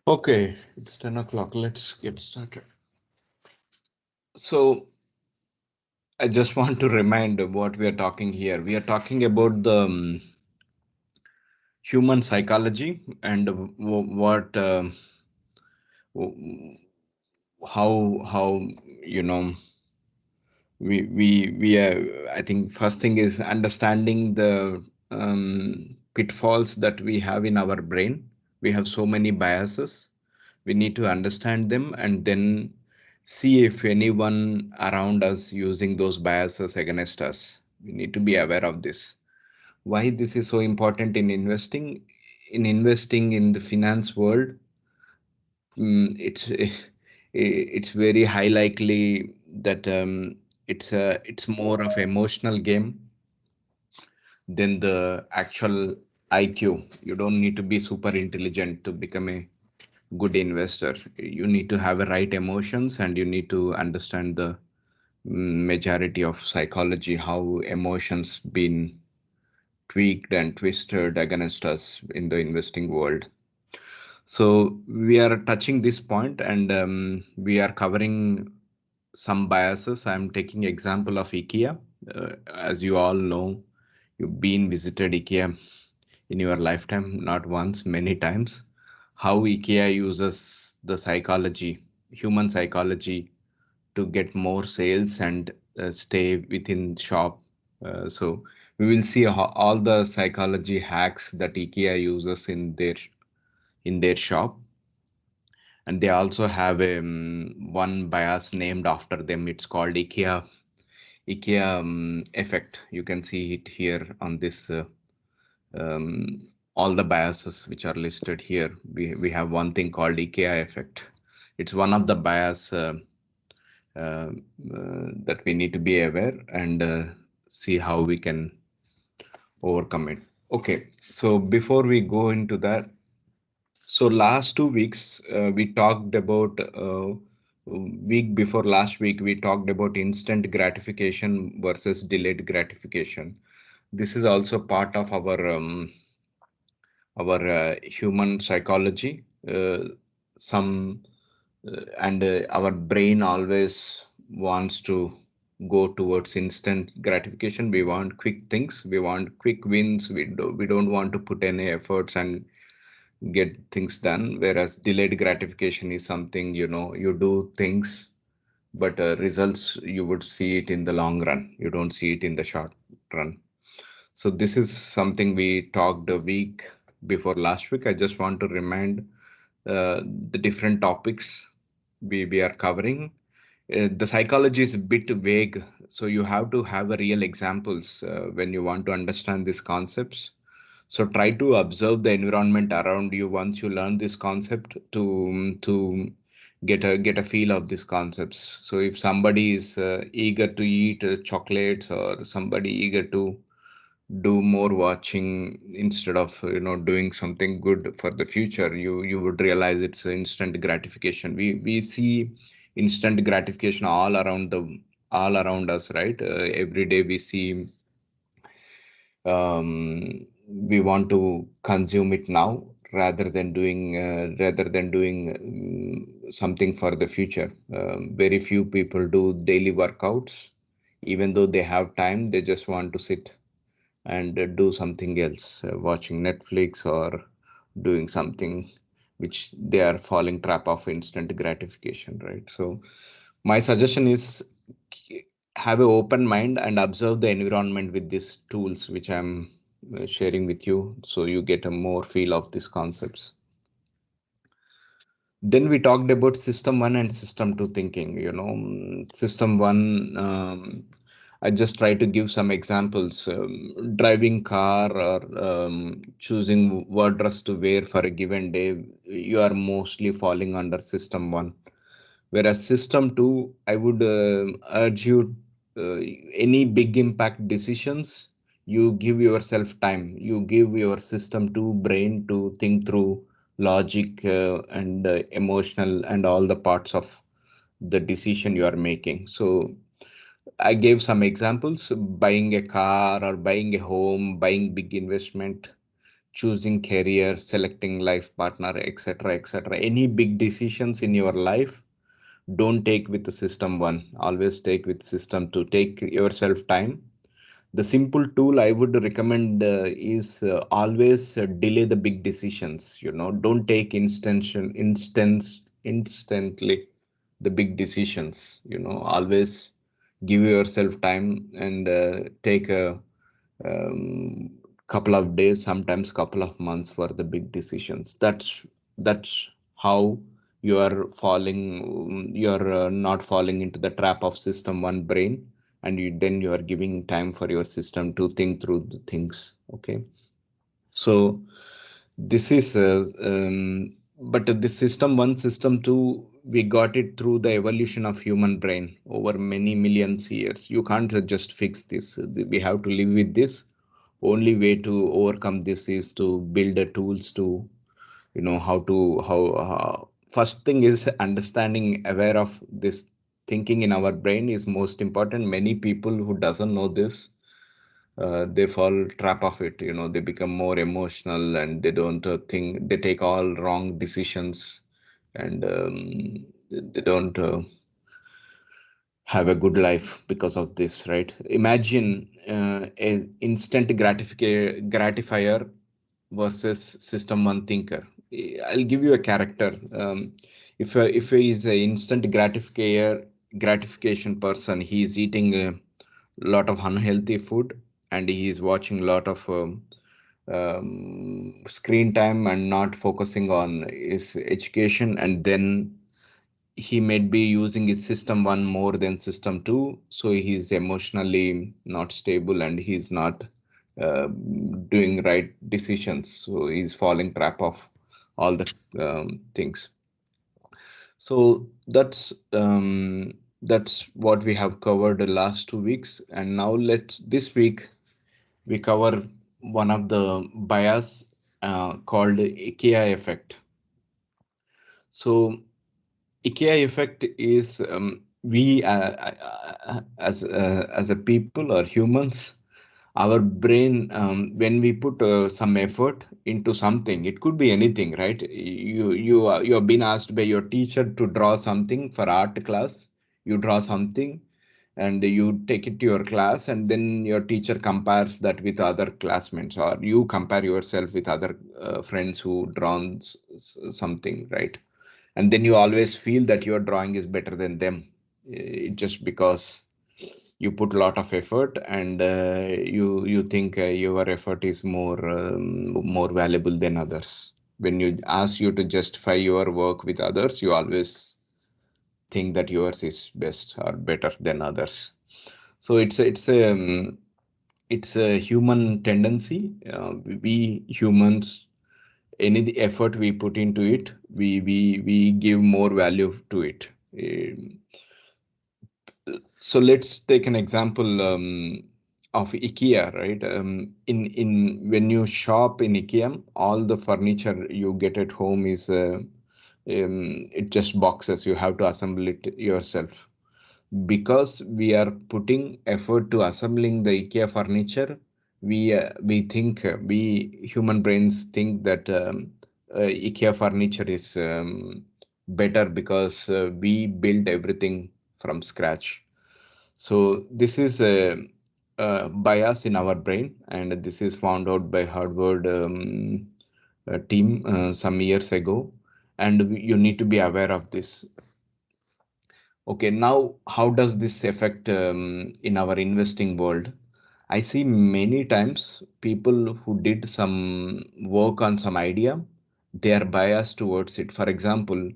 Okay, it's 10 o'clock. Let's get started. So, I just want to remind what we are talking here. We are talking about the human psychology and what, w- how you know we I think first thing is understanding the pitfalls that we have in our brain. We have so many biases. We need to understand them and then see if anyone around us using those biases against us. We need to be aware of this. Why this is so important in investing? In investing in the finance world, it's very high likely that it's more of emotional game than the actual IQ. You don't need to be super intelligent to become a good investor. You need to have a right emotions and you need to understand the majority of psychology, how emotions been tweaked and twisted against us in the investing world. So we are touching this point and we are covering some biases. I'm taking example of IKEA. As you all know, you've been visited IKEA in your lifetime, not once, many times. How IKEA uses the psychology, human psychology, to get more sales and stay within shop. So we will see how, all the psychology hacks that IKEA uses in their shop, and they also have one bias named after them. It's called IKEA effect. You can see it here on this. All the biases which are listed here. We have one thing called IKEA effect. It's one of the bias that we need to be aware and see how we can overcome it. Okay, so before we go into that, so last 2 weeks we talked about week before last week we talked about instant gratification versus delayed gratification. This is also part of our human psychology. Some and Our brain always wants to go towards instant gratification. We want quick things. We want quick wins. We don't want to put any efforts and get things done. Whereas delayed gratification is something, you do things, but results you would see it in the long run. You don't see it in the short run. So this is something we talked a week before last week. I just want to remind the different topics we are covering. The psychology is a bit vague, so you have to have a real examples when you want to understand these concepts. So try to observe the environment around you once you learn this concept to get a feel of these concepts. So if somebody is eager to eat chocolates, or somebody eager to do more watching instead of doing something good for the future, you would realize it's instant gratification. We see instant gratification all around us, right? Every day we see, we want to consume it now rather than doing something for the future. Very few people do daily workouts. Even though they have time, they just want to sit and do something else, watching Netflix or doing something which they are falling trap of instant gratification, right? So my suggestion is have an open mind and observe the environment with these tools which I'm sharing with you, so you get a more feel of these concepts. Then we talked about system one and system two thinking. System one, I just try to give some examples. Driving car or choosing what dress to wear for a given day, you are mostly falling under system one. Whereas system two, I would urge you, any big impact decisions, you give yourself time. You give your system two brain to think through logic and emotional and all the parts of the decision you are making. So I gave some examples: buying a car or buying a home, buying big investment. choosing career, selecting life partner, etc., etc. Any big decisions in your life, don't take with the system one. Always take with system two. Take yourself time. The simple tool I would recommend is always delay the big decisions. Don't take instantly the big decisions. Always give yourself time and take a um, couple of days, sometimes couple of months for the big decisions. That's how you're not falling into the trap of system one brain, and then you are giving time for your system to think through the things. Okay, so this is but this system one, system two, we got it through the evolution of human brain over many millions years. You can't just fix this. We have to live with this. Only way to overcome this is to build the tools to how first thing is understanding, aware of this thinking in our brain is most important. Many people who doesn't know this, they fall trap of it. They become more emotional, and they don't think, they take all wrong decisions, and they don't have a good life because of this, right? Imagine a instant gratifier versus system one thinker. I'll give you a character. If he is a instant gratification person, he is eating a lot of unhealthy food, and he is watching a lot of screen time and not focusing on his education, and then he may be using his system one more than system two, so he's emotionally not stable, and he's not uh, doing right decisions, so he's falling trap of all the things. So that's what we have covered the last 2 weeks, and now let's this week we cover one of the bias called Ikea effect. So Ikea effect is we as a people or humans, our brain, when we put some effort into something, it could be anything, right? You have been asked by your teacher to draw something for art class. You draw something and you take it to your class, and then your teacher compares that with other classmates, or you compare yourself with other friends who drawn something, right? And then you always feel that your drawing is better than them, just because you put a lot of effort, and you think your effort is more valuable than others. When you ask you to justify your work with others, you always think that yours is best or better than others. So it's a human tendency. We humans, any effort we put into it, we give more value to it. So let's take an example of IKEA, right? In when you shop in IKEA, all the furniture you get at home is it just boxes. You have to assemble it yourself. Because we are putting effort to assembling the IKEA furniture, we think, we human brains think that IKEA furniture is better because we build everything from scratch. So this is a bias in our brain, and this is found out by Harvard team some years ago, and you need to be aware of this. Okay, now how does this affect in our investing world? I see many times people who did some work on some idea, they are biased towards it. For example,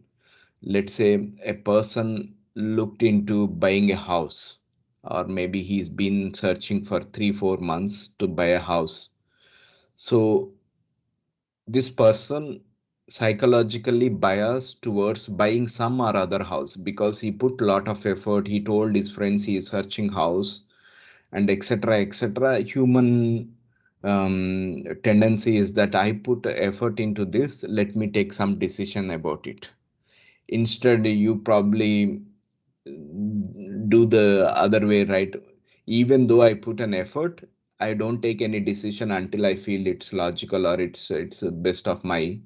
let's say a person looked into buying a house, or maybe he's been searching for 3 4 months to buy a house. So this person psychologically biased towards buying some or other house because he put lot of effort, he told his friends he is searching house, and etc etc. Human tendency is that I put effort into this, let me take some decision about it. Instead, you probably do the other way, right? Even though I put an effort, I don't take any decision until I feel it's logical or it's the best of my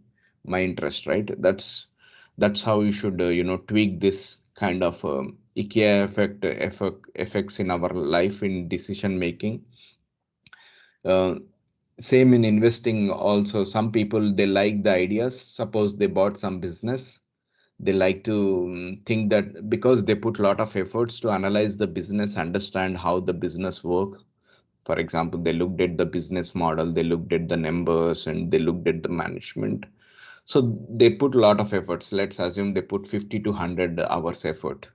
interest, right? That's how you should tweak this kind of IKEA effects in our life in decision making. Uh, Same in investing also. Some people, they like the ideas. Suppose they bought some business, they like to think that because they put a lot of efforts to analyze the business, understand how the business work. For example, they looked at the business model, they looked at the numbers, and they looked at the management. So they put a lot of efforts. Let's assume they put 50 to 100 hours effort.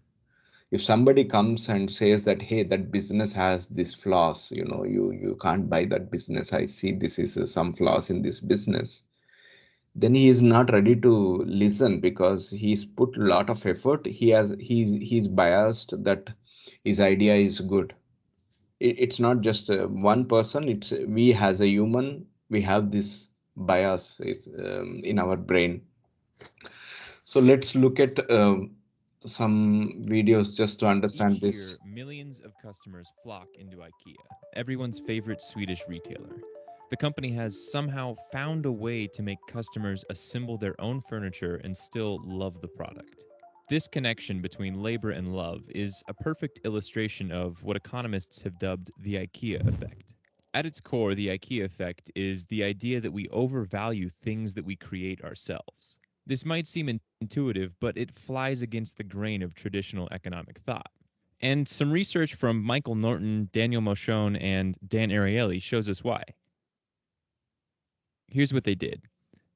If somebody comes and says that, hey, that business has these flaws, you can't buy that business, I see this is some flaws in this business, then he is not ready to listen, because he's put a lot of effort. He's biased that his idea is good. It's not just one person, it's we as a human, we have this bias in our brain. So let's look at some videos just to understand Each this. year, millions of customers flock into IKEA, everyone's favorite Swedish retailer. The company has somehow found a way to make customers assemble their own furniture and still love the product. This connection between labor and love is a perfect illustration of what economists have dubbed the IKEA effect. At its core, the IKEA effect is the idea that we overvalue things that we create ourselves. This might seem intuitive, but it flies against the grain of traditional economic thought. And some research from Michael Norton, Daniel Moshon, and Dan Ariely shows us why. Here's what they did.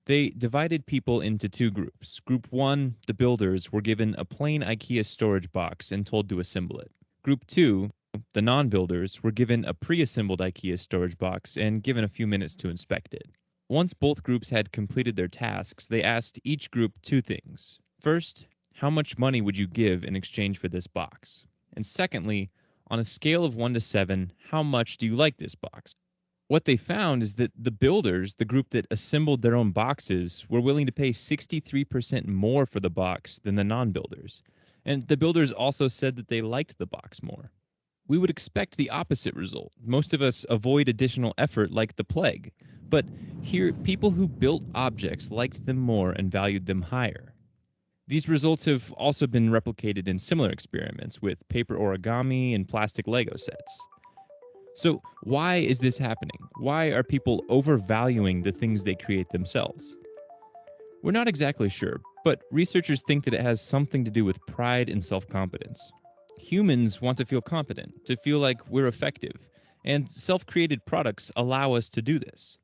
They divided people into two groups. Group 1, the builders, were given a plain IKEA storage box and told to assemble it. Group 2, the non-builders, were given a pre-assembled IKEA storage box and given a few minutes to inspect it. Once both groups had completed their tasks, they asked each group two things. First, how much money would you give in exchange for this box? And secondly, on a scale of 1 to 7, how much do you like this box? What they found is that the builders, the group that assembled their own boxes, were willing to pay 63% more for the box than the non-builders. And the builders also said that they liked the box more. We would expect the opposite result. Most of us avoid additional effort like the plague. But here, people who built objects liked them more and valued them higher. These results have also been replicated in similar experiments with paper origami and plastic Lego sets. So, why is this happening? Why are people overvaluing the things they create themselves? We're not exactly sure, but researchers think that it has something to do with pride and self confidence. Humans want to feel competent, to feel like we're effective, and self created products allow us to do this.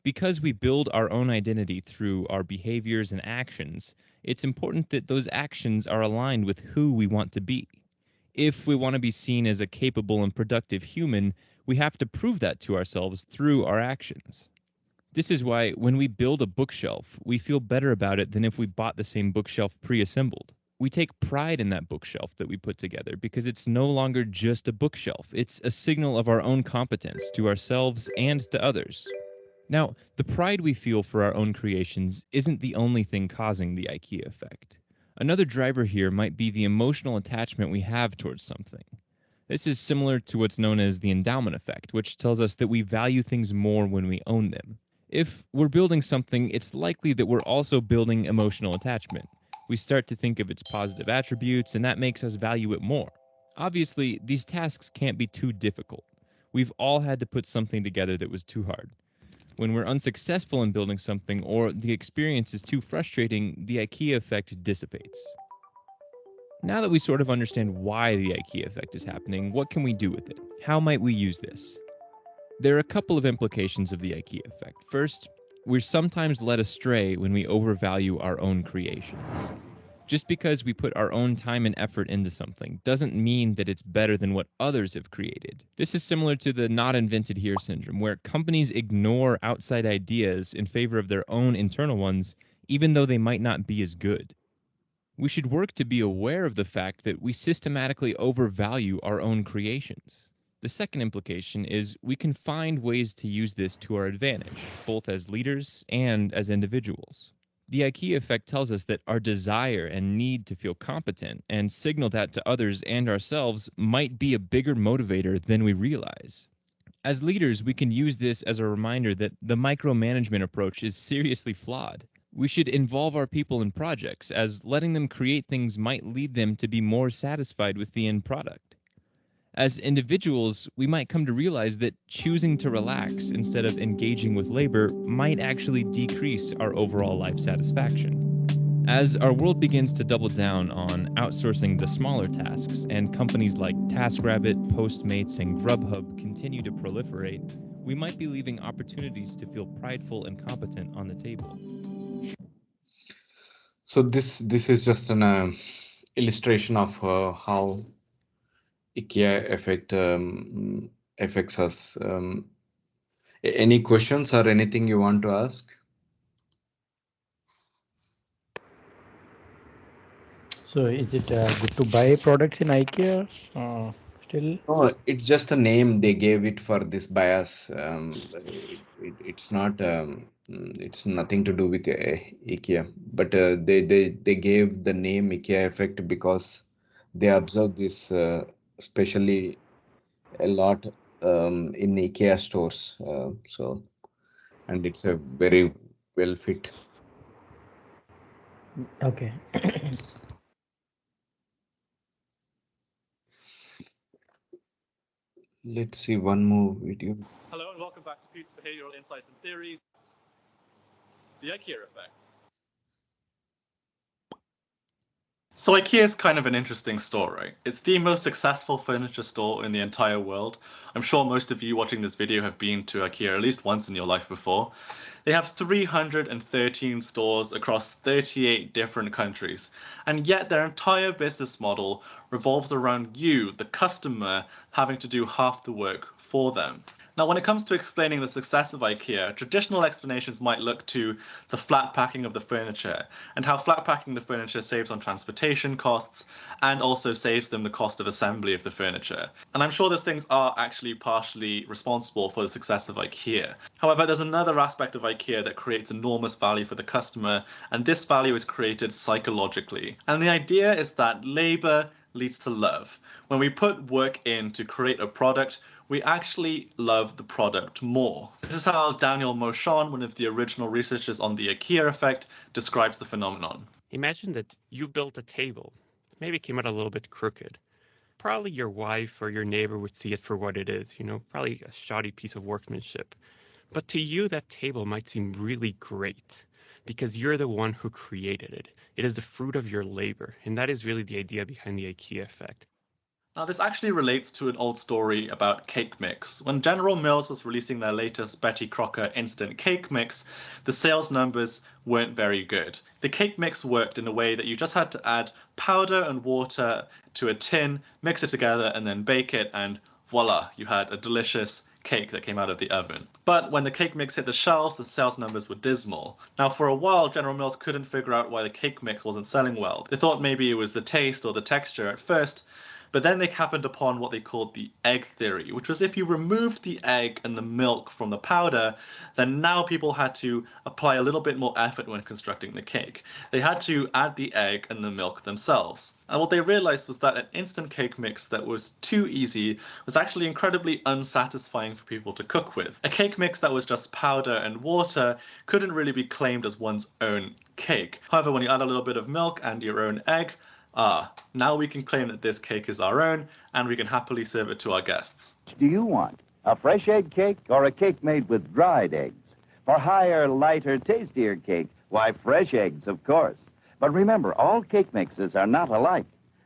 Because we build our own identity through our behaviors and actions, it's important that those actions are aligned with who we want to be. If we want to be seen as a capable and productive human, we have to prove that to ourselves through our actions. This is why when we build a bookshelf, we feel better about it than if we bought the same bookshelf pre-assembled. We take pride in that bookshelf that we put together because it's no longer just a bookshelf. It's a signal of our own competence to ourselves and to others. Now, the pride we feel for our own creations isn't the only thing causing the IKEA effect. Another driver here might be the emotional attachment we have towards something. This is similar to what's known as the endowment effect, which tells us that we value things more when we own them. If we're building something, it's likely that we're also building emotional attachment. We start to think of its positive attributes, and that makes us value it more. Obviously, these tasks can't be too difficult. We've all had to put something together that was too hard. When we're unsuccessful in building something or the experience is too frustrating, the IKEA effect dissipates. Now that we sort of understand why the IKEA effect is happening, what can we do with it? How might we use this? There are a couple of implications of the IKEA effect. First, we're sometimes led astray when we overvalue our own creations. Just because we put our own time and effort into something doesn't mean that it's better than what others have created. This is similar to the not invented here syndrome, where companies ignore outside ideas in favor of their own internal ones, even though they might not be as good. We should work to be aware of the fact that we systematically overvalue our own creations. The second implication is we can find ways to use this to our advantage, both as leaders and as individuals. The IKEA effect tells us that our desire and need to feel competent and signal that to others and ourselves might be a bigger motivator than we realize. As leaders, we can use this as a reminder that the micromanagement approach is seriously flawed. We should involve our people in projects, as letting them create things might lead them to be more satisfied with the end product. As individuals, we might come to realize that choosing to relax instead of engaging with labor might actually decrease our overall life satisfaction. As our world begins to double down on outsourcing the smaller tasks, and companies like TaskRabbit, Postmates, and Grubhub continue to proliferate, we might be leaving opportunities to feel prideful and competent on the table. So this is just an illustration of how IKEA affects us. Any questions or anything you want to ask? So is it good to buy products in IKEA? Still? No, it's just a name they gave it for this bias. It's not. It's nothing to do with IKEA. But they gave the name IKEA effect because they observed this, especially a lot in IKEA stores. And it's a very well fit. Okay. Let's see one more video. Hello and welcome back to Pete's Behavioral Insights and Theories. The IKEA effect. So IKEA is kind of an interesting store, right? It's the most successful furniture store in the entire world. I'm sure most of you watching this video have been to IKEA at least once in your life before. They have 313 stores across 38 different countries, and yet their entire business model revolves around you, the customer, having to do half the work for them. Now, when it comes to explaining the success of IKEA, traditional explanations might look to the flat packing of the furniture and how flat packing the furniture saves on transportation costs and also saves them the cost of assembly of the furniture. And I'm sure those things are actually partially responsible for the success of IKEA. However, there's another aspect of IKEA that creates enormous value for the customer, and this value is created psychologically. And the idea is that labor leads to love. When we put work in to create a product, we actually love the product more. This is how Daniel Moshon, one of the original researchers on the IKEA effect, describes the phenomenon. Imagine that you built a table. Maybe it came out a little bit crooked. Probably your wife or your neighbor would see it for what it is, probably a shoddy piece of workmanship. But to you, that table might seem really great because you're the one who created it. It is the fruit of your labor, and that is really the idea behind the IKEA effect. Now, this actually relates to an old story about cake mix. When General Mills was releasing their latest Betty Crocker instant cake mix, the sales numbers weren't very good. The cake mix worked in a way that you just had to add powder and water to a tin, mix it together, and then bake it, and voila, you had a delicious cake that came out of the oven. But when the cake mix hit the shelves, the sales numbers were dismal. Now, for a while, General Mills couldn't figure out why the cake mix wasn't selling well. They thought maybe it was the taste or the texture at first, but then they happened upon what they called the egg theory, which was if you removed the egg and the milk from the powder, then now people had to apply a little bit more effort when constructing the cake. They had to add the egg and the milk themselves. And what they realized was that an instant cake mix that was too easy was actually incredibly unsatisfying for people to cook with. A cake mix that was just powder and water couldn't really be claimed as one's own cake. However, when you add a little bit of milk and your own egg, now we can claim that this cake is our own, and we can happily serve it to our guests. Do you want a fresh egg cake or a cake made with dried eggs? For higher, lighter, tastier cake, why, fresh eggs, of course. But remember, all cake mixes are not alike.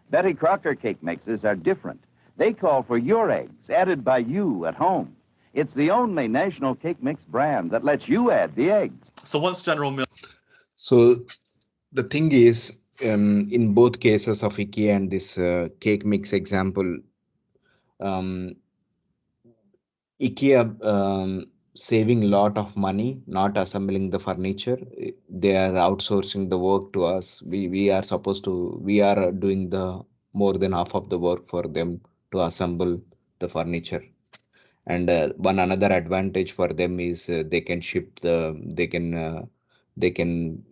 Betty Crocker cake mixes are different. They call for your eggs, added by you at home. It's the only national cake mix brand that lets you add the eggs. So once General Mills... So the thing is, in both cases of IKEA and this cake mix example, IKEA saving a lot of money, not assembling the furniture. They are outsourcing the work to us. We are doing the more than half of the work for them to assemble the furniture. And one another advantage for them is they can They can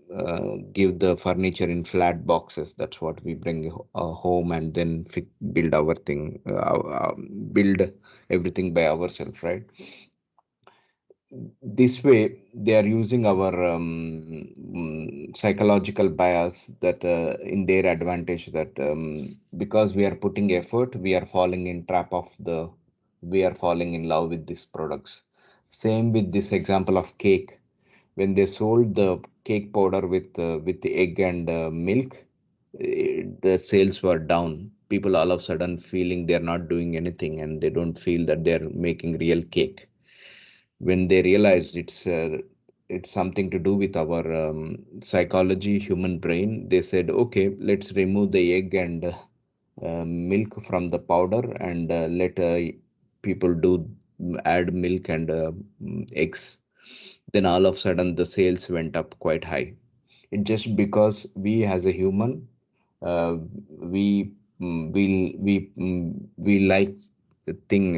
give the furniture in flat boxes. That's what we bring home, and then build our thing, build everything by ourselves, right? This way they are using our psychological bias that in their advantage, that because we are putting effort, we are falling in trap of the we are falling in love with these products. Same with this example of cake. When they sold the cake powder with the egg and milk, the sales were down. People all of a sudden feeling they're not doing anything, and they don't feel that they're making real cake. When they realized it's something to do with our psychology, human brain, they said, okay, let's remove the egg and milk from the powder, and let people do add milk and eggs. Then all of a sudden the sales went up quite high. It just because we as a human, uh, we we like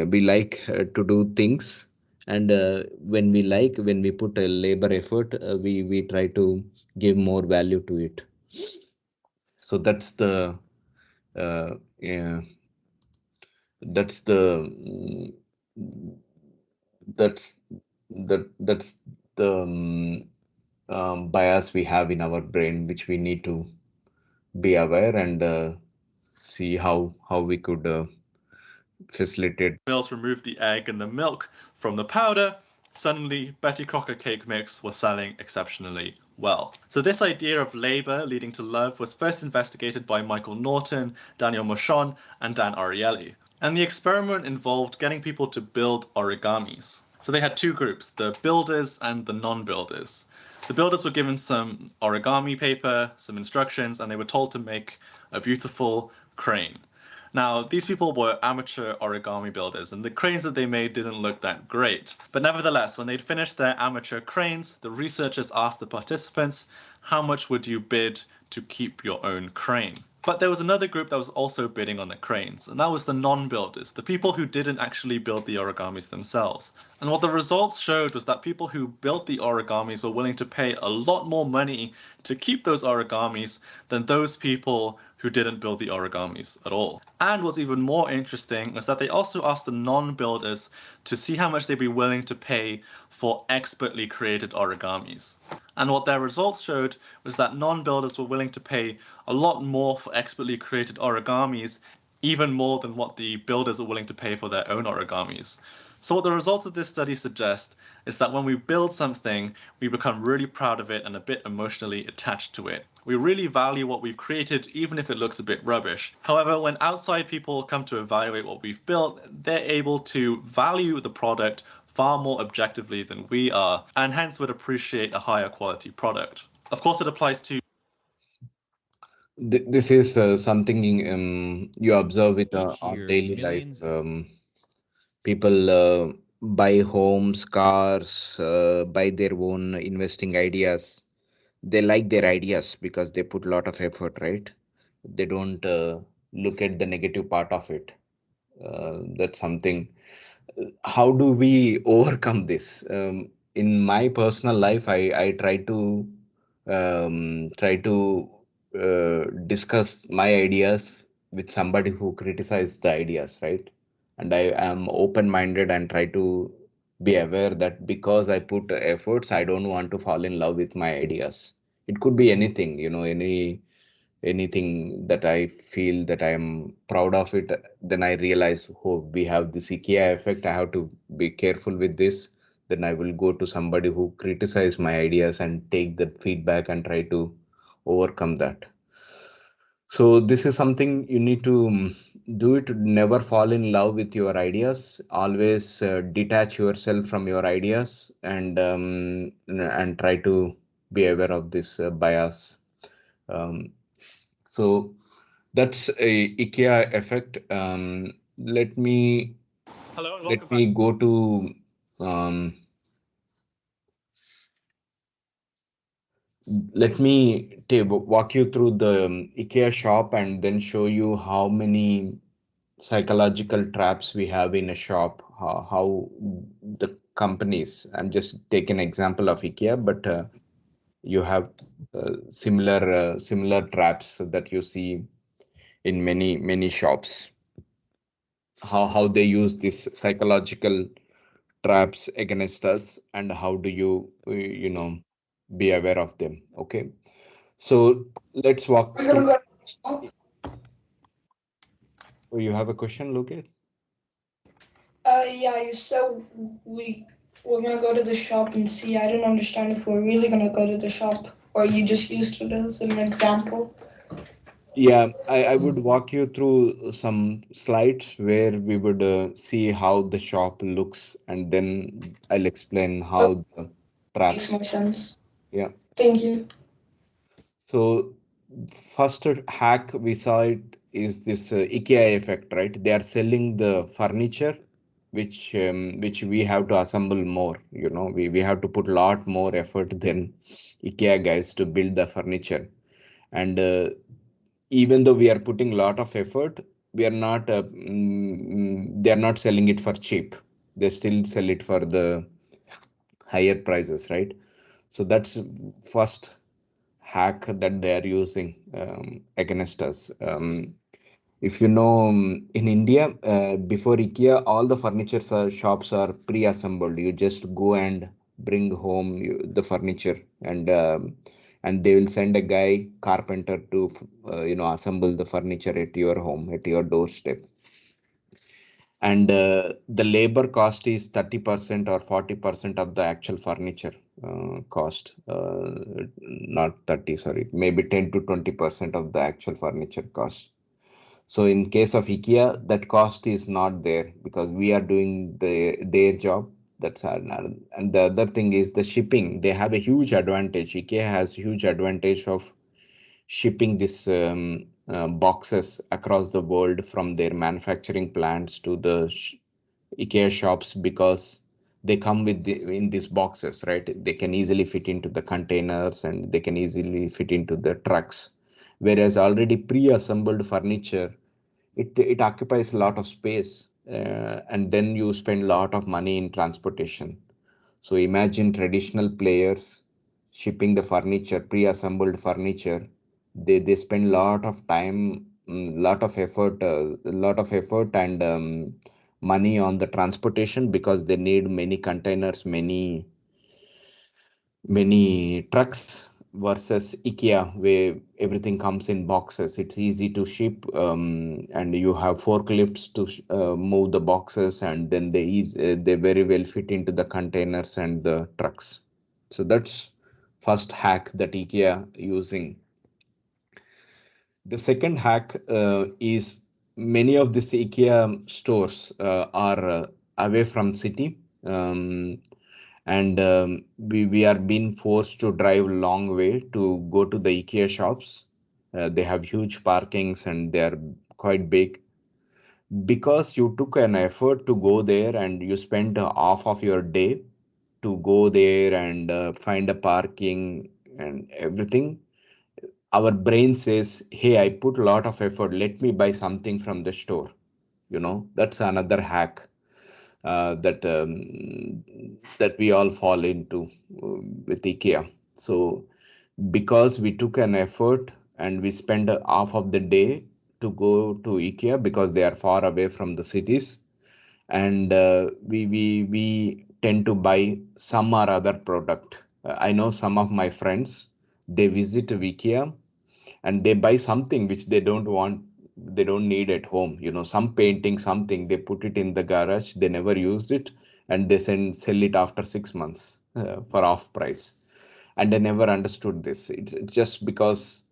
we like to do things, and when we put a labor effort, we try to give more value to it. So yeah, that's the that's that's the bias we have in our brain, which we need to be aware, and see how we could facilitate. Mills removed the egg and the milk from the powder, suddenly Betty Crocker cake mix was selling exceptionally well. So this idea of labor leading to love was first investigated by Michael Norton, Daniel Moshon, and Dan Ariely. And the experiment involved getting people to build origamis. So they had two groups, the builders and the non-builders. The builders were given some origami paper, some instructions, and they were told to make a beautiful crane. Now, these people were amateur origami builders, and the cranes that they made didn't look that great. But nevertheless, when they'd finished their amateur cranes, the researchers asked the participants, how much would you bid to keep your own crane? But there was another group that was also bidding on the cranes, and that was the non-builders, the people who didn't actually build the origamis themselves. And what the results showed was that people who built the origamis were willing to pay a lot more money to keep those origamis than those people who didn't build the origamis at all. And what's even more interesting is that they also asked the non-builders to see how much they'd be willing to pay for expertly created origamis. And what their results showed was that non-builders were willing to pay a lot more for expertly created origamis, even more than what the builders were willing to pay for their own origamis. So what the results of this study suggest is that when we build something, we become really proud of it and a bit emotionally attached to it. We really value what we've created, even if it looks a bit rubbish. However, when outside people come to evaluate what we've built, they're able to value the product far more objectively than we are, and hence would appreciate a higher quality product. Of course, it applies to This is something you observe it Each on year, daily life. millions of People buy homes, cars, buy their own investing ideas. They like their ideas because they put a lot of effort, right? They don't look at the negative part of it. That's something. How do we overcome this? In my personal life, I try to discuss my ideas with somebody who criticizes the ideas, right? And I am open-minded and try to be aware that because I put efforts, I don't want to fall in love with my ideas. It could be anything, anything that I feel that I am proud of it. Then I realize, oh, we have this IKEA effect. I have to be careful with this. Then I will go to somebody who criticize my ideas and take that feedback and try to overcome that. So this is something you need to do it. Never fall in love with your ideas. Always detach yourself from your ideas, and try to be aware of this bias. Um, so that's a IKEA effect. Let me Hello and welcome let back. me go to um, let me walk you through the IKEA shop, and then show you how many psychological traps we have in a shop. How the companies. I'm just taking an example of IKEA, but you have similar traps that you see in many shops. How they use this psychological traps against us, and how do you be aware of them. Okay, so let's walk We're through. gonna go. Oh, you have a question, Lucas? Yeah, you said we're gonna go to the shop and see. I didn't understand if we're really gonna go to the shop or you just used it as an example. Yeah, I would walk you through some slides where we would see how the shop looks, and then I'll explain That how the makes more traps. sense. Yeah. Thank you. So first hack we saw it is this IKEA effect, right? They are selling the furniture, which we have to assemble more. We have to put a lot more effort than IKEA guys to build the furniture. And even though we are putting a lot of effort, we are not they are not selling it for cheap. They still sell it for the higher prices, right? So that's first hack that they are using against us. If you know, in India, before IKEA, all the furniture shops are pre-assembled. You just go and bring home the furniture, and they will send a guy, carpenter, to assemble the furniture at your home, at your doorstep. And the labor cost is 30% or 40% of the actual furniture cost. Not 30, sorry, maybe 10 to 20% of the actual furniture cost. So in case of IKEA, that cost is not there because we are doing their job. That's and the other thing is the shipping. They have a huge advantage. IKEA has huge advantage of shipping this boxes across the world from their manufacturing plants to the IKEA shops, because they come in these boxes, right? They can easily fit into the containers and they can easily fit into the trucks. Whereas already pre-assembled furniture, it occupies a lot of space, and then you spend a lot of money in transportation. So imagine traditional players shipping the furniture, pre-assembled furniture. They spend a lot of time, lot of effort and money on the transportation, because they need many containers, many trucks, versus IKEA, where everything comes in boxes. It's easy to ship, and you have forklifts to move the boxes, and then they very well fit into the containers and the trucks. So that's first hack that IKEA using. The second hack is, many of these IKEA stores are away from city. And we are being forced to drive long way to go to the IKEA shops. They have huge parkings and they are quite big. Because you took an effort to go there and you spent half of your day to go there and find a parking and everything, our brain says, hey, I put a lot of effort, let me buy something from the store. That's another hack that we all fall into with IKEA. So because we took an effort and we spend half of the day to go to IKEA, because they are far away from the cities, and we tend to buy some or other product. I know some of my friends, they visit IKEA and they buy something which they don't need at home. Some painting, something, they put it in the garage, they never used it, and they sell it after 6 months for off price. And I never understood this. It's just because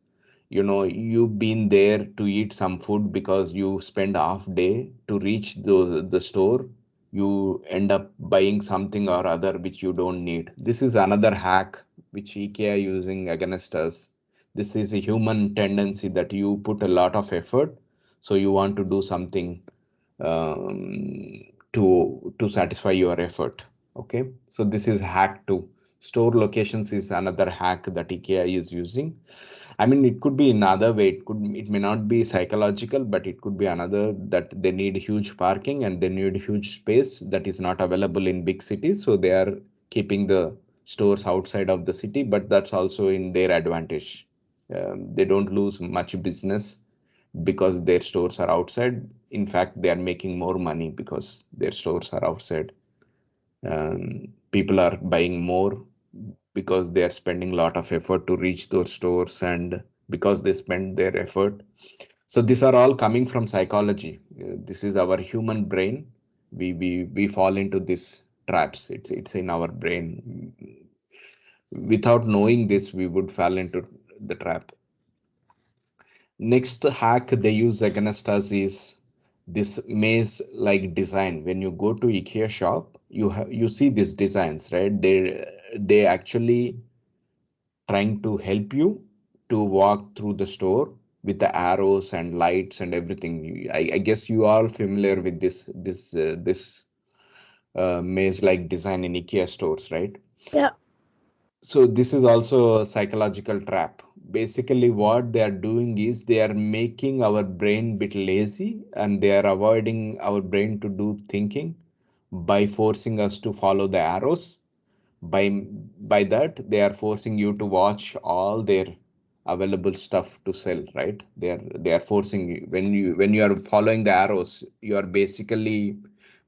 you've been there to eat some food, because you spend half day to reach the store, you end up buying something or other which you don't need. This is another hack which IKEA using against us. This is a human tendency that you put a lot of effort, so you want to do something to satisfy your effort. Okay, so this is hack 2. Store locations is another hack that IKEA is using. I mean, it could be another way. It may not be psychological, but it could be another, that they need huge parking and they need huge space that is not available in big cities. So they are keeping the stores outside of the city, but that's also in their advantage. They don't lose much business because their stores are outside. In fact, they are making more money because their stores are outside. People are buying more because they are spending a lot of effort to reach those stores, and because they spend their effort. So these are all coming from psychology. This is our human brain. We fall into these traps. It's in our brain. Without knowing this, we would fall into the trap. Next hack they use against us is this maze-like design. When you go to IKEA shop, you see these designs, right? They actually trying to help you to walk through the store with the arrows and lights and everything. I guess you are familiar with this maze-like design in IKEA stores, right? Yeah. So this is also a psychological trap. Basically, what they are doing is they are making our brain bit lazy, and they are avoiding our brain to do thinking by forcing us to follow the arrows. By that, they are forcing you to watch all their available stuff to sell, right? They are forcing you, when you are following the arrows, you are basically,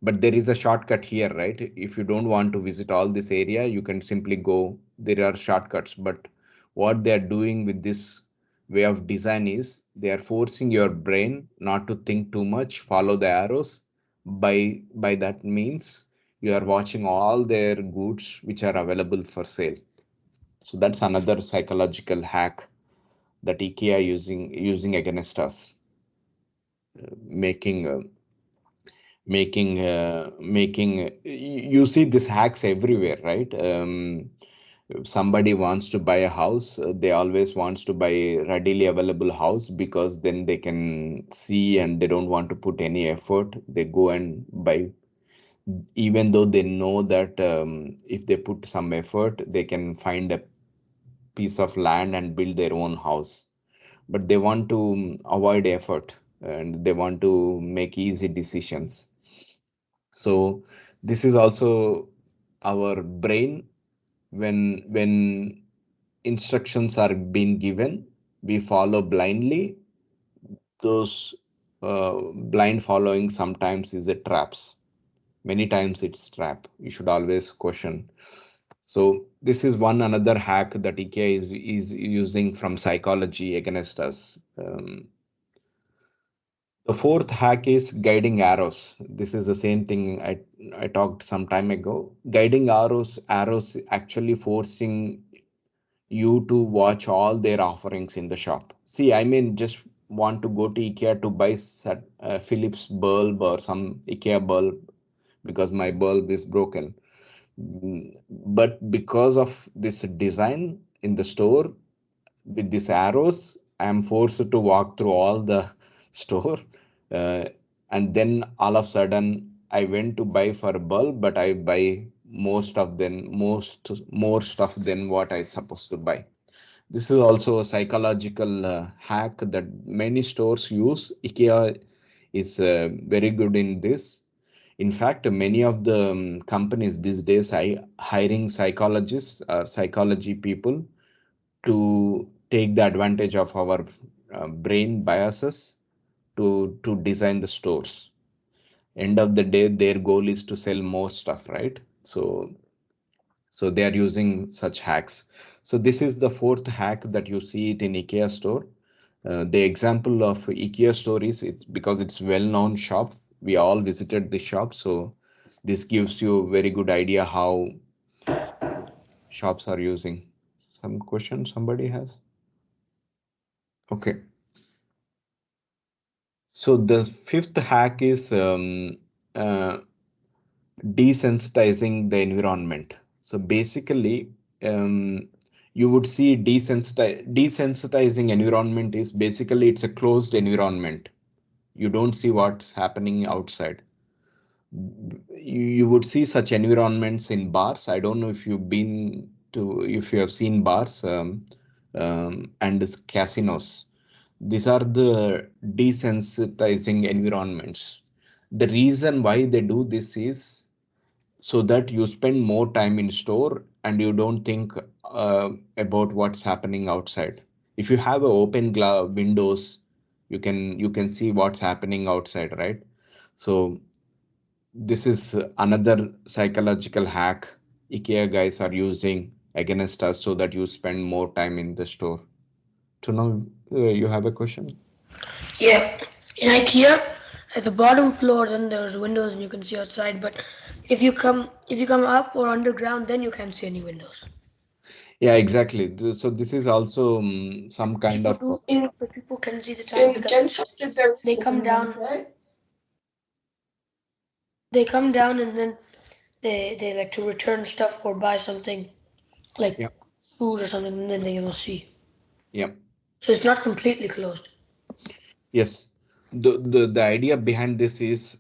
but there is a shortcut here, right? If you don't want to visit all this area, you can simply go, there are shortcuts. But what they are doing with this way of design is they are forcing your brain not to think too much, follow the arrows. By that means you are watching all their goods which are available for sale. So that's another psychological hack that IKEA using against us, making making you see these hacks everywhere, right? If somebody wants to buy a house, they always wants to buy a readily available house, because then they can see and they don't want to put any effort. They go and buy, even though they know that if they put some effort, they can find a piece of land and build their own house. But they want to avoid effort, and they want to make easy decisions. So this is also our brain. When instructions are being given, we follow blindly. Those blind following sometimes is a traps. Many times it's trap. You should always question. So this is one another hack that IKEA is using from psychology against us. The fourth hack is guiding arrows. This is the same thing I talked some time ago. Guiding arrows actually forcing you to watch all their offerings in the shop. See, I mean, just want to go to IKEA to buy Philips bulb or some IKEA bulb because my bulb is broken. But because of this design in the store with these arrows, I am forced to walk through all the store. Uh, and then all of a sudden, I went to buy for a bulb, but I buy more stuff than what I supposed to buy. This is also a psychological hack that many stores use. IKEA is very good in this. In fact, many of the companies these days are hiring psychologists or psychology people to take the advantage of our brain biases to design the stores. End of the day, their goal is to sell more stuff, right? So they are using such hacks. So this is the fourth hack that you see it in IKEA store. The example of IKEA store is because it's well-known shop. We all visited the shop, so this gives you a very good idea how shops are using. Some question somebody has? Okay. So the fifth hack is uh, desensitizing the environment. So basically, you would see desensitizing environment is basically it's a closed environment. You don't see what's happening outside. You would see such environments in bars. I don't know if if you have seen bars and casinos. These are the desensitizing environments. The reason why they do this is so that you spend more time in store and you don't think about what's happening outside. If you have a open windows, you can see what's happening outside, right? So this is another psychological hack IKEA guys are using against us so that you spend more time in the store. So now you have a question? Yeah, in IKEA, at the bottom floor, then there's windows and you can see outside. But if you come up or underground, then you can't see any windows. Yeah, exactly. So this is also some kind People of do think that people can see the time In because Kansas, there they is a come window, down. right? They come down and then they like to return stuff or buy something like yeah, food or something, and then they will see. yeah. So it's not completely closed. Yes, the idea behind this is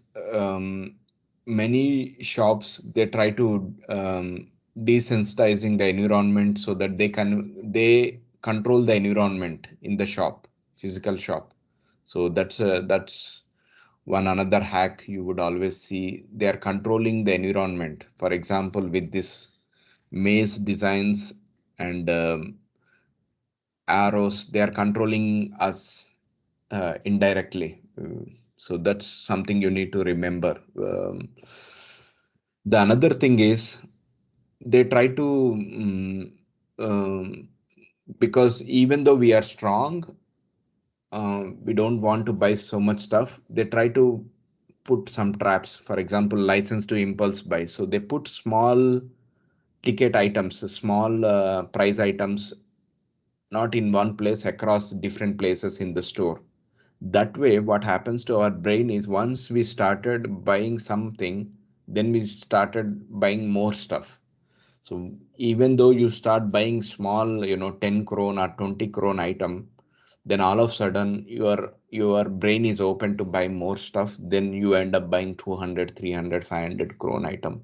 many shops they try to desensitizing the environment so that they control the environment in the shop, physical shop. So that's one another hack you would always see. They are controlling the environment. For example, with this maze designs and arrows, they are controlling us indirectly. So that's something you need to remember. The another thing is they try to um, because even though we are strong, we don't want to buy so much stuff. They try to put some traps. For example, license to impulse buy. So they put small ticket items, small price items, not in one place, across different places in the store. That way what happens to our brain is once we started buying something, then we started buying more stuff. So even though you start buying small 10 crore or 20 crore item, then all of a sudden your brain is open to buy more stuff, then you end up buying 200, 300, 500 crore item.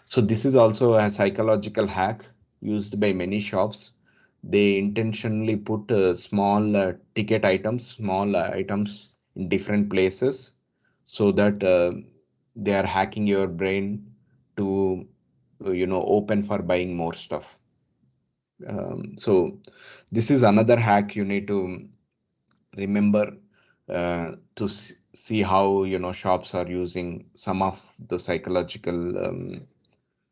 So this is also a psychological hack used by many shops. They intentionally put small ticket items, small items in different places so that they are hacking your brain to open for buying more stuff. So this is another hack you need to remember to see how shops are using some of the psychological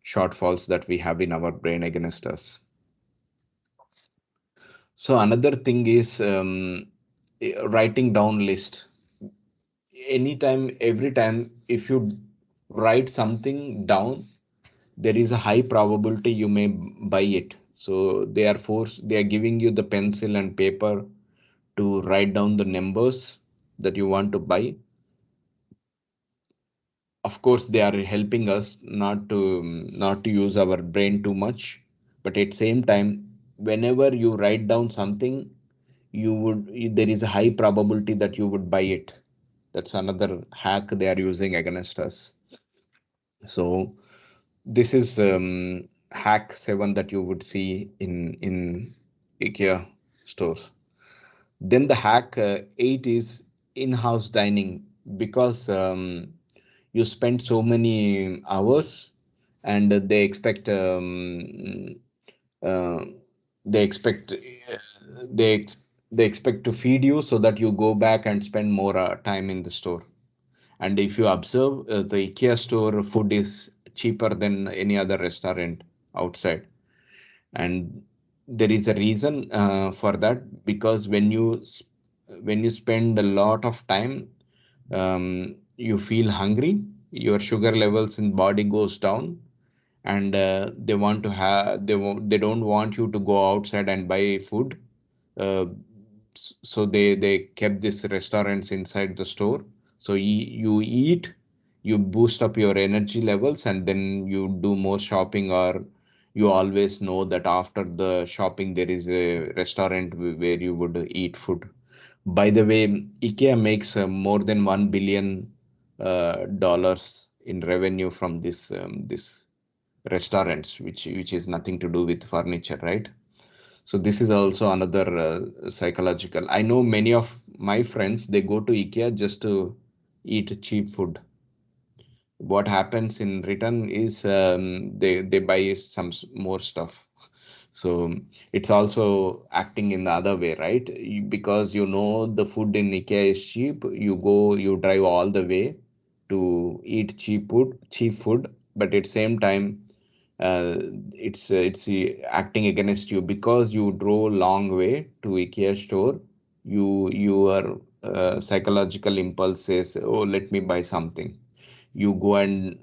shortfalls that we have in our brain against us. So another thing is writing down list. Anytime, every time, if you write something down, there is a high probability you may buy it. So they are giving you the pencil and paper to write down the numbers that you want to buy. Of course they are helping us not to use our brain too much, but at same time whenever you write down something, there is a high probability that you would buy it. That's another hack they are using against us. So this is hack 7 that you would see in IKEA stores. Then the hack 8 is in-house dining. Because you spend so many hours and uh, they expect they expect to feed you so that you go back and spend more time in the store. And if you observe, the IKEA store food is cheaper than any other restaurant outside. And there is a reason for that, because when you spend a lot of time, you feel hungry, your sugar levels in body goes down, and they want to have they don't want you to go outside and buy food. uh, so they kept these restaurants inside the store. So you eat, you boost up your energy levels, and then you do more shopping, or you always know that after the shopping there is a restaurant where you would eat food. By the way, IKEA makes more than 1 billion dollars in revenue from this restaurants, which is nothing to do with furniture, right? So this is also another psychological. I know many of my friends, they go to IKEA just to eat cheap food. what happens in return is they buy some more stuff. So it's also acting in the other way, right? Because you know the food in Ikea is cheap, you drive all the way to eat cheap food, but at same time, it's acting against you because you drove long way to IKEA store. Your psychological impulse says, "Oh, let me buy something." You go and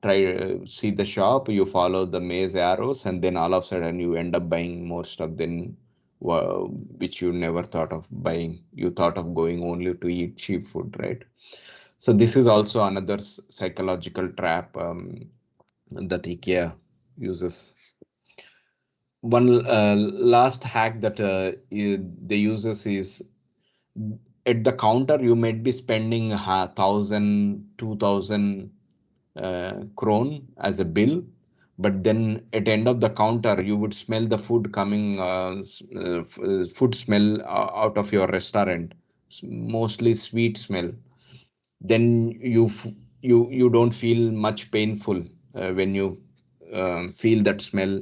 try see the shop, you follow the maze arrows, and then all of a sudden you end up buying more stuff than which you never thought of buying. You thought of going only to eat cheap food, right? So this is also another psychological trap that IKEA uses. One last hack that they uses is at the counter you might be spending 1,000, 2,000 kron as a bill, but then at the end of the counter you would smell the food coming food smell out of your restaurant, mostly sweet smell. Then you don't feel much painful when you feel that smell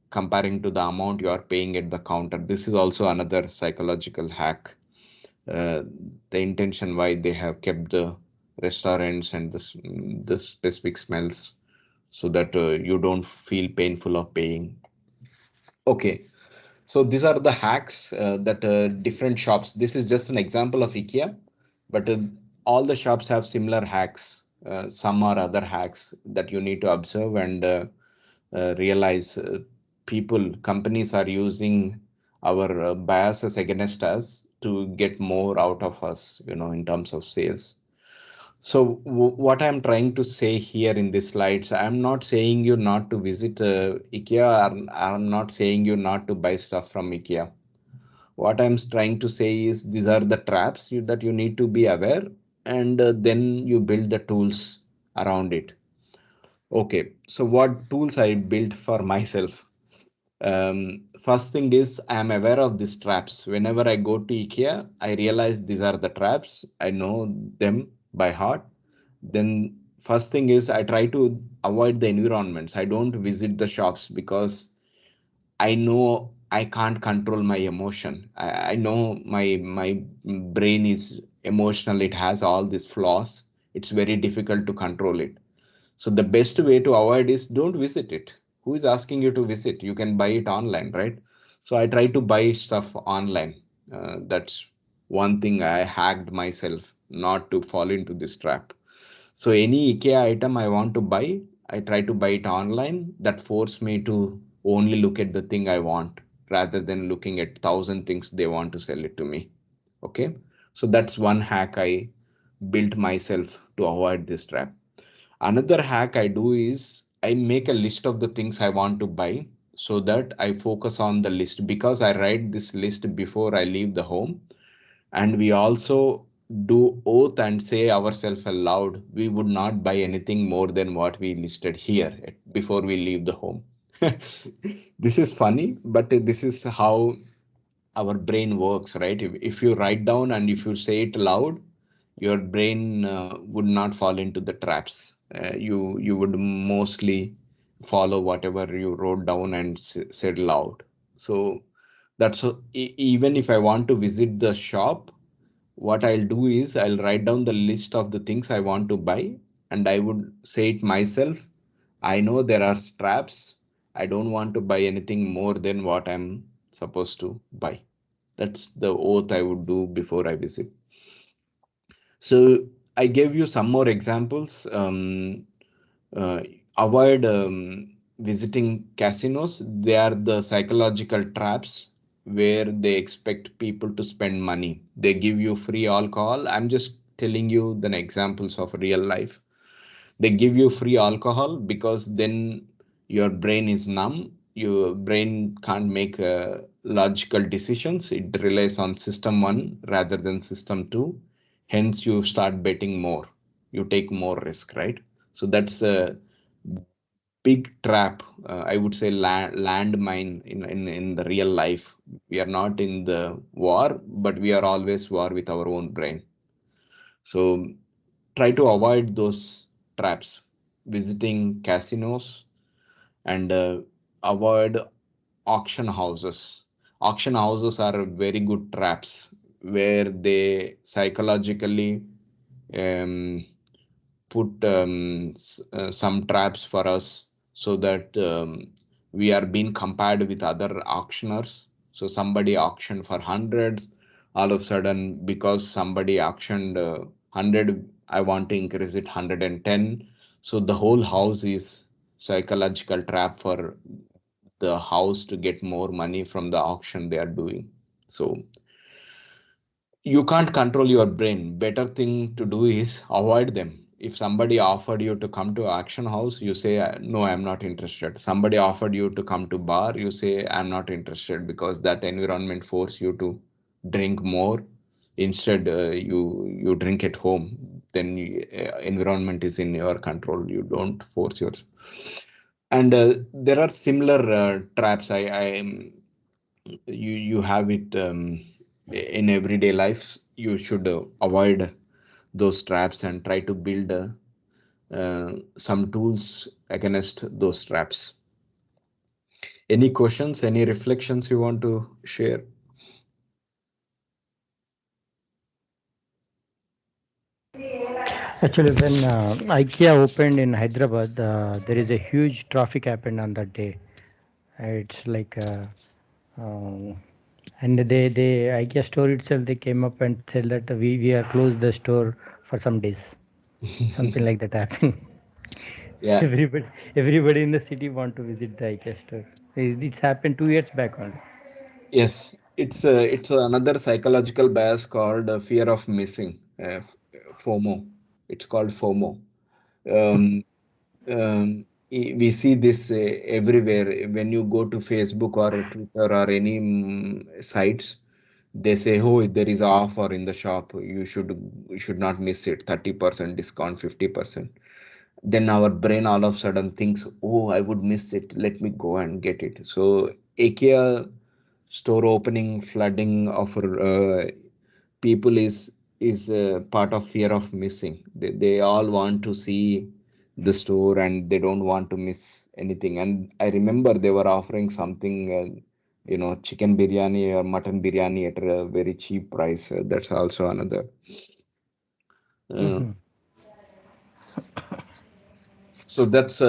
comparing to the amount you are paying at the counter. This is also another psychological hack. uh, the intention why they have kept the restaurants and the specific smells so that you don't feel painful of paying. Okay, so these are the hacks that different shops. This is just an example of IKEA, but all the shops have similar hacks. Some are other hacks that you need to observe and realize companies are using our biases against us to get more out of us, in terms of sales. So what I'm trying to say here in these slides, I'm not saying you not to visit IKEA, or I'm not saying you not to buy stuff from IKEA. What I'm trying to say is these are the traps that you need to be aware, and then you build the tools around it. Okay, so what tools I built for myself? First thing is I am aware of these traps. Whenever I go to IKEA, I realize these are the traps. I know them by heart. Then first thing is I try to avoid the environments. I don't visit the shops because I know I can't control my emotion. I know my brain is emotional. It has all these flaws. It's very difficult to control it. So the best way to avoid is don't visit it. Who is asking you to visit? You can buy it online, right? So I try to buy stuff online. That's one thing I hacked myself not to fall into this trap. So any IKEA item I want to buy, I try to buy it online. That force me to only look at the thing I want rather than looking at 1,000 things they want to sell it to me. Okay. So that's one hack I built myself to avoid this trap. Another hack I do is I make a list of the things I want to buy so that I focus on the list because I write this list before I leave the home. And we also do oath and say ourselves aloud, we would not buy anything more than what we listed here before we leave the home. This is funny, but this is how our brain works, right? If you write down and if you say it loud, your brain would not fall into the traps. You would mostly follow whatever you wrote down and said loud. So even if I want to visit the shop, what I'll do is I'll write down the list of the things I want to buy and I would say it myself. I know there are traps. I don't want to buy anything more than what I'm supposed to buy. That's the oath I would do before I visit. So I gave you some more examples. Uh, Avoid visiting casinos. They are the psychological traps where they expect people to spend money. They give you free alcohol. I'm just telling you the examples of real life. They give you free alcohol because then your brain is numb. Your brain can't make logical decisions. It relies on system one rather than system two. Hence, you start betting more. You take more risk, right? So that's a big trap. I would say landmine in the real life. We are not in the war, but we are always war with our own brain. So try to avoid those traps: visiting casinos and avoid auction houses. Auction houses are very good traps where they psychologically um, put some traps for us so that we are being compared with other auctioners. So somebody auctioned for hundreds, all of a sudden because somebody auctioned 100, I want to increase it 110. So the whole house is psychological trap for the house to get more money from the auction they are doing. So you can't control your brain. Better thing to do is avoid them. If somebody offered you to come to auction house, you say no, I'm not interested. Somebody offered you to come to bar, you say I'm not interested, because that environment force you to drink more. Instead you drink at home, then environment is in your control, you don't force yours. And there are similar traps. You have it in everyday life. You should avoid those traps and try to build some tools against those traps. Any questions, any reflections you want to share? Actually, when IKEA opened in Hyderabad, there is a huge traffic happened on that day. It's like, and they IKEA store itself, they came up and said that we are closed the store for some days. Something like that happened. Yeah. Everybody in the city want to visit the IKEA store. It's happened 2 years back only. Yes, it's another psychological bias called fear of missing, FOMO. It's called FOMO. Um, we see this everywhere. When you go to Facebook or Twitter or any sites, they say, "Oh, there is offer in the shop. You should not miss it. 30% discount, 50%." Then our brain all of a sudden thinks, "Oh, I would miss it. Let me go and get it." So IKEA store opening, flooding of people is part of fear of missing. They all want to see the store and they don't want to miss anything. And I remember they were offering something, chicken biryani or mutton biryani at a very cheap price. That's also another. Uh, Mhm. So that's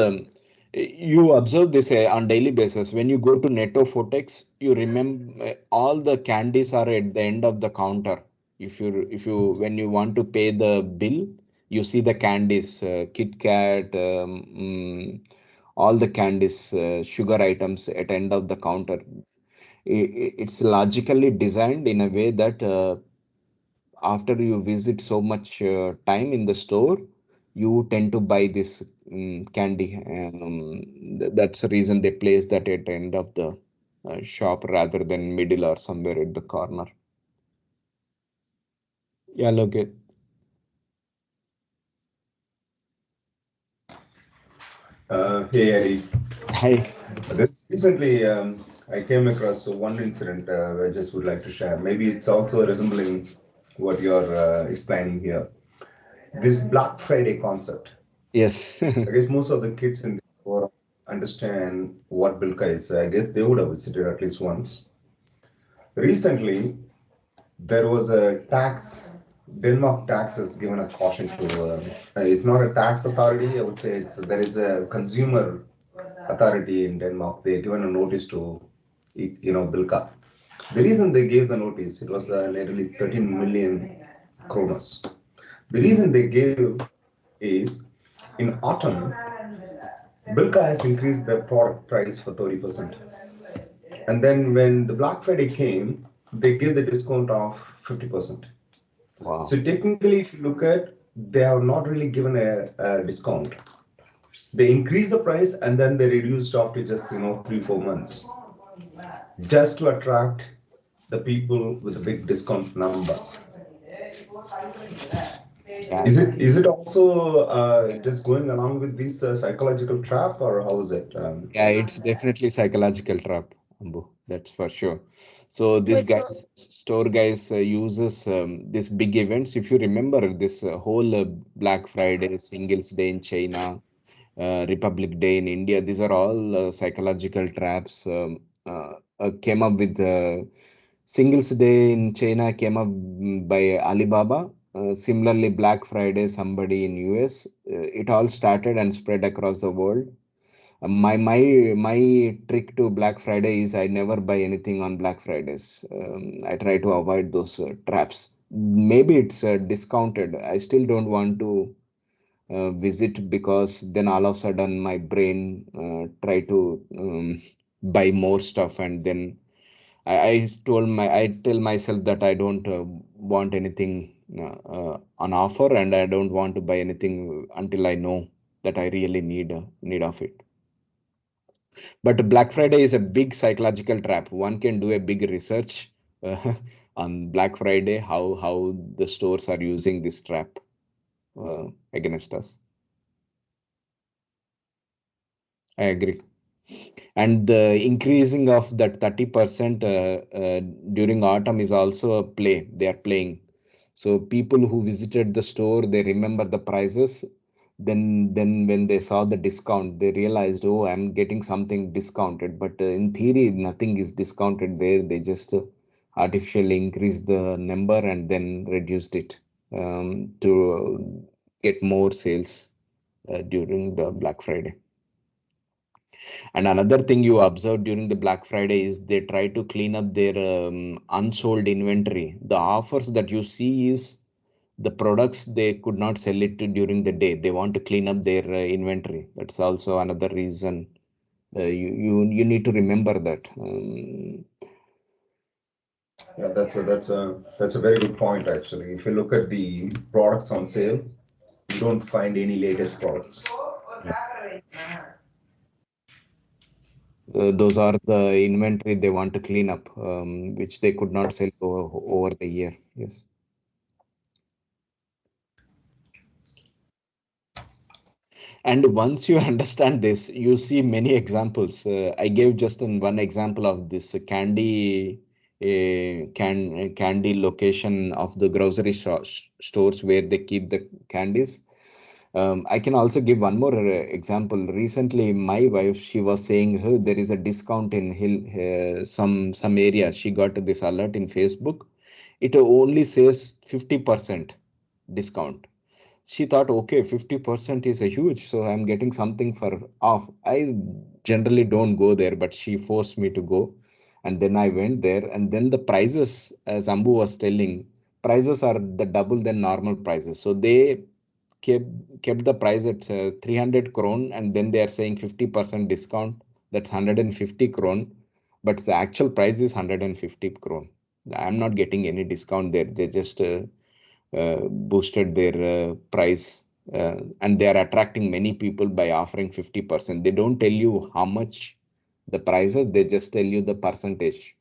you observe this on daily basis. When you go to Netto Fotex, you remember all the candies are at the end of the counter. If you when you want to pay the bill, you see the candies, Kit Kat, all the candies, sugar items at end of the counter. It's logically designed in a way that after you visit so much time in the store, you tend to buy this candy. That's the reason they place that at the end of the shop rather than middle or somewhere at the corner. Yeah, look it. Hey, Eddie. Hi. This recently, I came across one incident I just would like to share. Maybe it's also resembling what you're explaining here. This Black Friday concept. Yes. I guess most of the kids in the forum understand what Bilka is. I guess they would have visited at least once. Recently, there was a tax. Denmark tax has given a caution to. It's not a tax authority. I would say there is a consumer authority in Denmark. They given a notice to, Bilka. The reason they gave the notice, it was nearly 13 million kronos. The reason they gave is in autumn, Bilka has increased the product price for 30%. And then when the Black Friday came, they gave the discount of 50%. Wow. So technically, if you look at, they have not really given a discount. They increased the price and then they reduced after just 3-4 months, just to attract the people with a big discount number. Yeah. Is it also just going along with this psychological trap, or how is it? Yeah, it's definitely psychological trap, Ambu. That's for sure. So this Wait, so guys, store guys uses this big events. If you remember this whole Black Friday, Singles Day in China, Republic Day in India, these are all psychological traps. Came up with Singles Day in China came up by Alibaba. Similarly, Black Friday, somebody in US. It all started and spread across the world. My trick to Black Friday is I never buy anything on Black Fridays. I try to avoid those traps. Maybe it's discounted. I still don't want to visit because then all of a sudden my brain try to buy more stuff, and then I tell myself that I don't want anything on offer, and I don't want to buy anything until I know that I really need of it. But Black Friday is a big psychological trap. One can do a big research uh, on Black Friday, how the stores are using this trap against us. I agree. And the increasing of that 30% during autumn is also a play. They are playing. So people who visited the store, they remember the prices. Then when they saw the discount, they realized, oh, I'm getting something discounted. But in theory, nothing is discounted there. They just artificially increased the number and then reduced it to get more sales during the Black Friday. And another thing you observe during the Black Friday is they try to clean up their unsold inventory. The offers that you see is the products they could not sell it to during the day. They want to clean up their inventory. That's also another reason. You need to remember that. Yeah, that's a very good point actually. If you look at the products on sale, you don't find any latest products. Those are the inventory they want to clean up, which they could not sell over the year. Yes. And once you understand this, you see many examples. I gave just one example of this candy location of the grocery stores where they keep the candies. I can also give one more example. Recently, my wife, she was saying, "Hey, there is a discount in some area." She got this alert in Facebook. It only says 50% discount. She thought, okay, 50% is a huge, so I'm getting something for off. I generally don't go there, but she forced me to go. And then I went there, and then the prices, as Ambu was telling, prices are the double than normal prices. So they kept the price at 300 kron, and then they are saying 50% discount. That's 150 kron, but the actual price is 150 kron. I'm not getting any discount there. They just boosted their price, and they are attracting many people by offering 50%. They don't tell you how much the prices, they just tell you the percentage.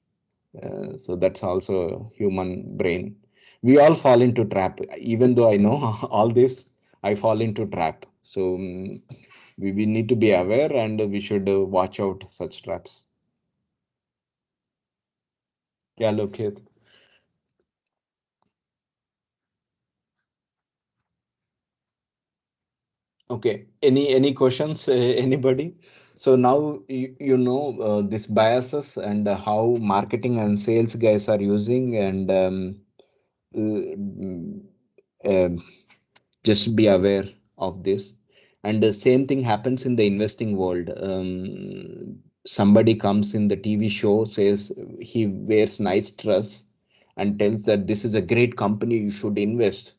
So that's also human brain. We all fall into trap. Even though I know all this, I fall into trap. So we need to be aware, and we should watch out such traps. Yeah, Lokit. Okay. Any questions? Anybody? So now you know this biases and how marketing and sales guys are using, and um, just be aware of this. And the same thing happens in the investing world. Somebody comes in the TV show, says he wears nice dress, and tells that this is a great company, you should invest.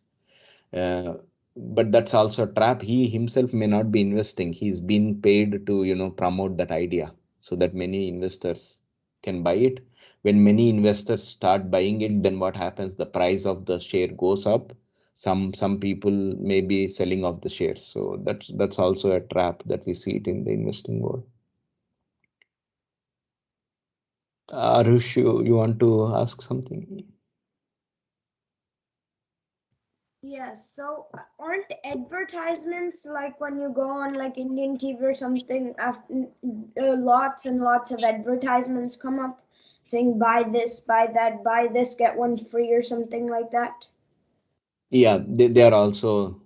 uh, but that's also a trap. He himself may not be investing. He's been paid to, promote that idea so that many investors can buy it. When many investors start buying it, then what happens? The price of the share goes up. Some people may be selling off the shares. So that's also a trap that we see it in the investing world. Arush, you want to ask something? Yes, so aren't advertisements like when you go on like Indian TV or something, after lots and lots of advertisements come up? saying buy this, buy that, buy this, get one free or something like that? Yeah, they are also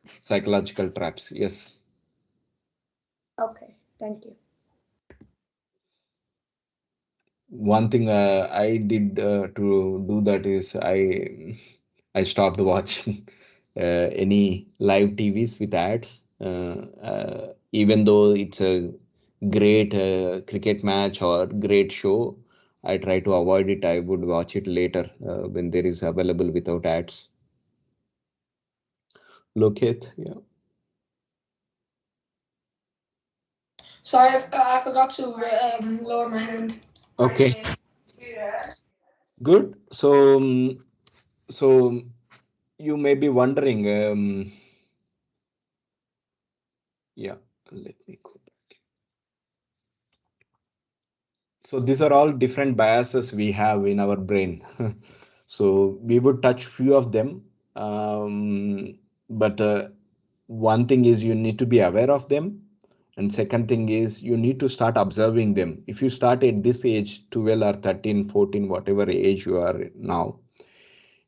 psychological traps. Yes. Okay, thank you. One thing I did to do that is I stopped watching any live TVs with ads. Even though it's a great cricket match or great show, I try to avoid it. I would watch it later when there is available without ads. Located, yeah. Sorry, I forgot to lower my hand. Okay, good. So you may be wondering, yeah, let me go. So these are all different biases we have in our brain. So we would touch few of them, but one thing is you need to be aware of them, and second thing is you need to start observing them. If you start at this age, 12 or 13, 14, whatever age you are now,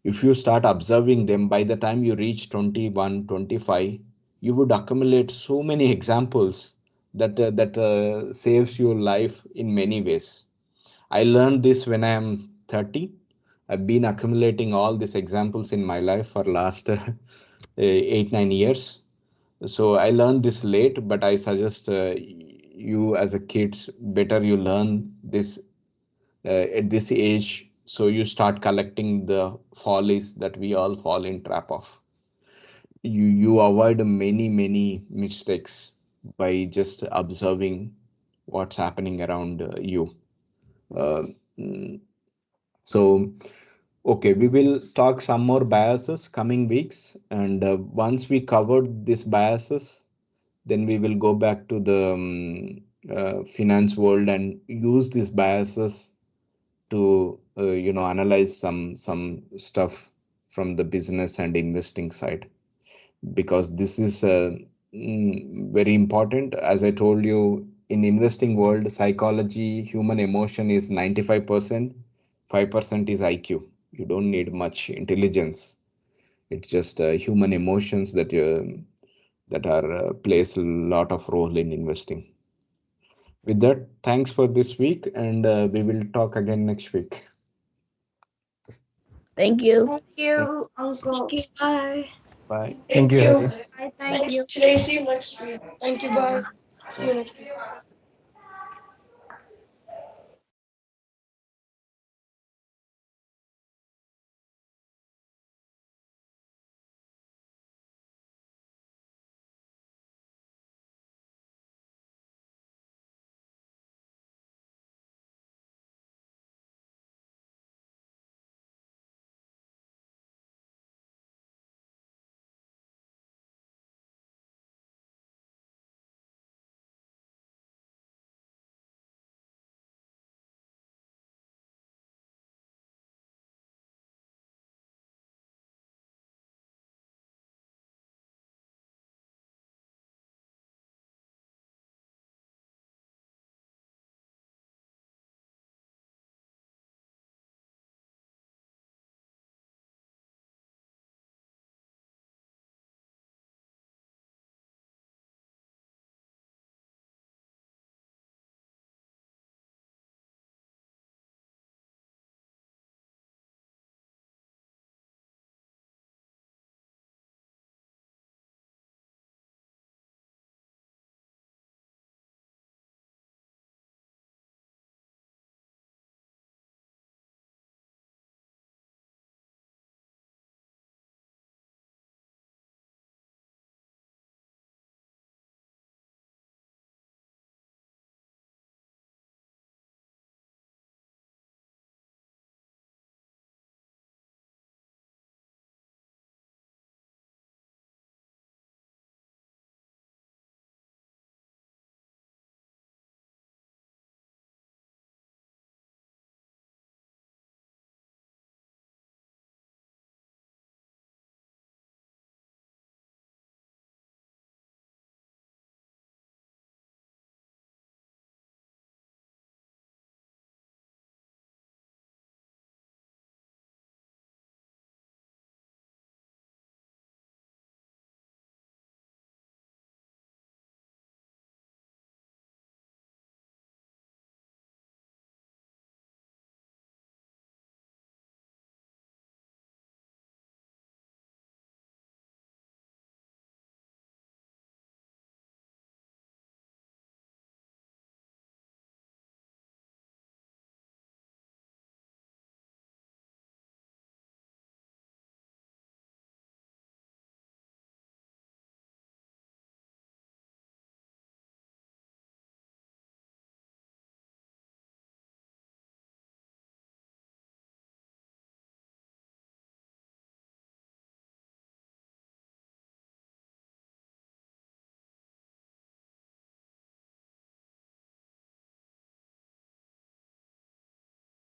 if you start observing them, by the time you reach 21, 25, you would accumulate so many examples that saves your life in many ways. I learned this when I am 30. I've been accumulating all these examples in my life for last 8, 9 years. So I learned this late, but I suggest you as a kids better you learn this at this age, so you start collecting the follies that we all fall in trap of. You avoid many mistakes by just observing what's happening around you. Uh, mm, so okay, we will talk some more biases coming weeks, and once we covered these biases, then we will go back to the finance world and use these biases to analyze some stuff from the business and investing side, because this is very important. As I told you, in investing world, psychology, human emotion is 95%, 5% is IQ. You don't need much intelligence. It's just human emotions that are plays a lot of role in investing. With that, thanks for this week, and we will talk again next week. Thank you. Thank you, Uncle. Thank you. Bye. Bye. Thank you, Hari. Bye, thank you. Thanks today. See you next week. Thank you. Bye. See you next week.